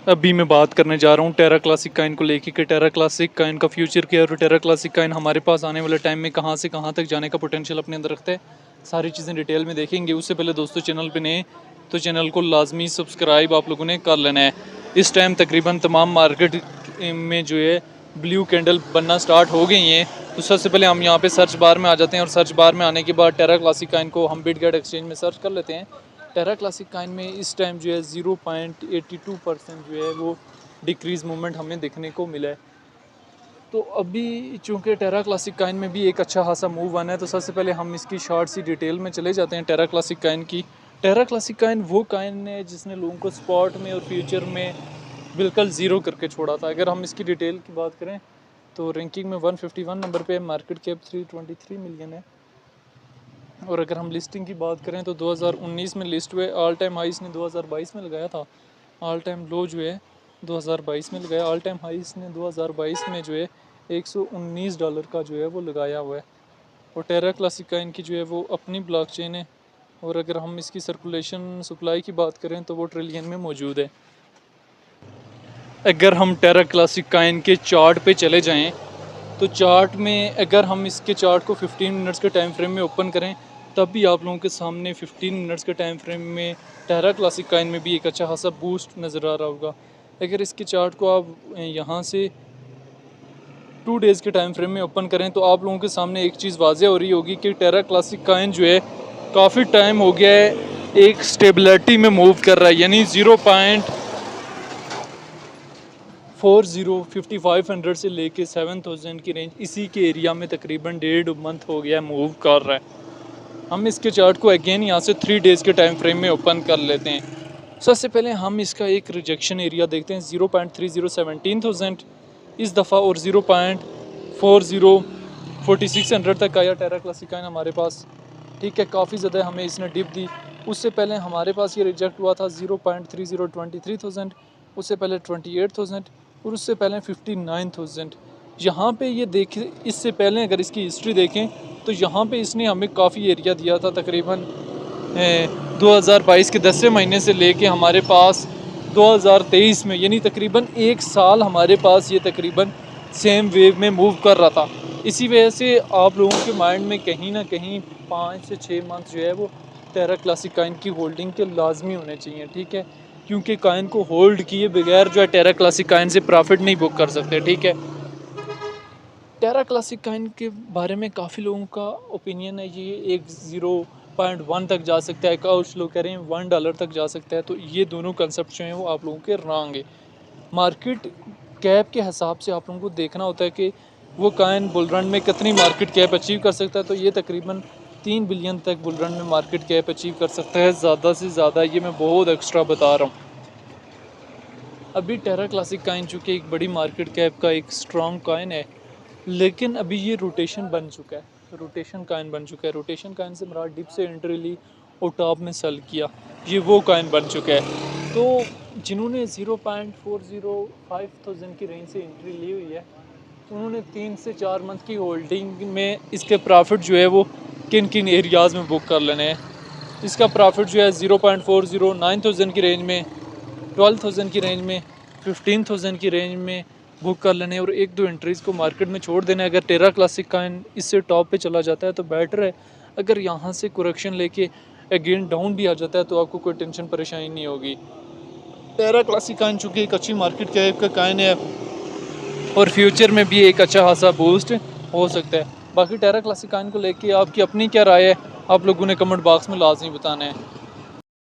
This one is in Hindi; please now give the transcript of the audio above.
अभी मैं बात करने जा रहा हूँ टेरा क्लासिक काइन को लेके कि टेरा क्लासिक काइन का फ्यूचर क्या है और टेरा क्लासिक काइन हमारे पास आने वाले टाइम में कहाँ से कहाँ तक जाने का पोटेंशियल अपने अंदर रखता है। सारी चीज़ें डिटेल में देखेंगे। उससे पहले दोस्तों, चैनल पे नए तो चैनल को लाजमी सब्सक्राइब आप लोगों ने कर लेना है। इस टाइम तकरीबन तमाम मार्केट में जो है ब्लू कैंडल बनना स्टार्ट हो गई हैं। तो सबसे पहले हम यहाँ पे सर्च बार में आ जाते हैं और सर्च बार में आने के बाद टेरा क्लासिक काइन को हम बिटगेट एक्सचेंज में सर्च कर लेते हैं। टेरा क्लासिक काइन में इस टाइम जो है 0.82% जो है वो डिक्रीज़ मूवमेंट हमें देखने को मिला है। तो अभी चूँकि टेरा क्लासिक काइन में भी एक अच्छा खासा मूव आना है, तो सबसे पहले हम इसकी शॉर्ट सी डिटेल में चले जाते हैं। टेरा क्लासिक काइन की, टेरा क्लासिक काइन वो काइन है जिसने लोगों को स्पॉट में और फ्यूचर में बिल्कुल ज़ीरो करके छोड़ा था। अगर हम इसकी डिटेल की बात करें तो रैंकिंग में 151 नंबर पे, मार्केट कैप 323 मिलियन है। और अगर हम लिस्टिंग की बात करें तो 2019 में लिस्ट हुए। ऑल टाइम हाई इसने 2022 में लगाया था, ऑल टाइम लो जो है 2022 में लगाया। ऑल टाइम हाई इसने 2022 में जो है $119 का जो है वो लगाया हुआ है। और टेरा क्लासिक काइन की जो है वो अपनी ब्लॉकचेन है। और अगर हम इसकी सर्कुलेशन सप्लाई की बात करें तो वो ट्रिलियन में मौजूद है। अगर हम टेरा क्लासिक काइन के चार्ट पे चले जाएं तो चार्ट में अगर हम इसके चार्ट को 15 मिनट्स के टाइम फ्रेम में ओपन करें तब भी आप लोगों के सामने 15 मिनट्स के टाइम फ्रेम में टेरा क्लासिक काइन में भी एक अच्छा खासा बूस्ट नज़र आ रहा होगा। अगर इसके चार्ट को आप यहाँ से 2 डेज़ के टाइम फ्रेम में ओपन करें तो आप लोगों के सामने एक चीज़ वाज़े हो रही होगी कि टेरा क्लासिक काइन जो है काफ़ी टाइम हो गया है एक स्टेबिलिटी में मूव कर रहा है, यानी 0.40 से लेके 7000 की रेंज, इसी के एरिया में तकरीबन 1.5 मंथ हो गया मूव कर रहा है। हम इसके चार्ट को अगेन यहाँ से 3 डेज़ के टाइम फ्रेम में ओपन कर लेते हैं। सबसे पहले हम इसका एक रिजेक्शन एरिया देखते हैं 0.30 इस दफ़ा, और 0.40 तक आया टेरा क्लासिक काइन हमारे पास। ठीक है, काफ़ी ज़्यादा हमें इसने डिप दी। उससे पहले हमारे पास ये रिजेक्ट हुआ था 0.3023,000, उससे पहले 28,000 और उससे पहले 59,000। यहाँ पे ये देखें, इससे पहले अगर इसकी हिस्ट्री देखें तो यहाँ पे इसने हमें काफ़ी एरिया दिया था। तकरीबन 2022 के 10वें महीने से लेके हमारे पास 2023 में, यानी तकरीबन 1 साल हमारे पास ये तकरीबन सेम वेव में मूव कर रहा था। इसी वजह से आप लोगों के माइंड में कहीं ना कहीं 5 से 6 मंथ जो है वो टेरा क्लासिक काइन की होल्डिंग के लाजमी होने चाहिए। ठीक है, क्योंकि काइन को होल्ड किए बगैर जो है टेरा क्लासिक काइन से प्रॉफिट नहीं बुक कर सकते। ठीक है, टेरा क्लासिक काइन के बारे में काफ़ी लोगों का ओपिनियन है ये 0.1 तक जा सकता है, कुछ लोग कह रहे हैं $1 तक जा सकता है। तो ये दोनों कंसेप्ट जो हैं वो आप लोगों के रॉन्ग है। मार्केट कैप के हिसाब से आप लोगों को देखना होता है कि वो काइन बुल रन में कितनी मार्केट कैप अचीव कर सकता है। तो ये तकरीबन 3 बिलियन तक बुल रन में मार्केट कैप अचीव कर सकता है, ज़्यादा से ज़्यादा। ये मैं बहुत एक्स्ट्रा बता रहा हूँ। अभी टेरा क्लासिक काइन चूँकि एक बड़ी मार्केट कैप का एक स्ट्रॉन्ग काइन है, लेकिन अभी ये रोटेशन बन चुका है, रोटेशन काइन बन चुका है। रोटेशन काइन से मराद डिप से एंट्री ली और टॉप में सेल किया, ये वो काइन बन चुका है। तो जिन्होंने 0.405,000 की रेंज से एंट्री ली हुई है, उन्होंने 3 से 4 मंथ की होल्डिंग में इसके प्रॉफिट जो है वो किन किन एरियाज़ में बुक कर लेने हैं। इसका प्रॉफिट जो है 0.409,000 की रेंज में, 12,000 की रेंज में, 15,000 की रेंज में बुक कर लेने और 1-2 एंट्रीज़ को मार्केट में छोड़ देना। अगर टेरा क्लासिक काइन इससे टॉप पे चला जाता है तो बेटर है। अगर यहाँ से करेक्शन लेके अगेन डाउन भी आ जाता है तो आपको कोई टेंशन परेशानी नहीं होगी। टेरा क्लासिक काइन चूँकि एक अच्छी मार्केट कैप का काइन है और फ्यूचर में भी एक अच्छा खासा बूस्ट हो सकता है। बाकी टेरा क्लासिक काइन को लेके आपकी अपनी क्या राय है, आप लोगों ने कमेंट बॉक्स में लाजमी बताना है।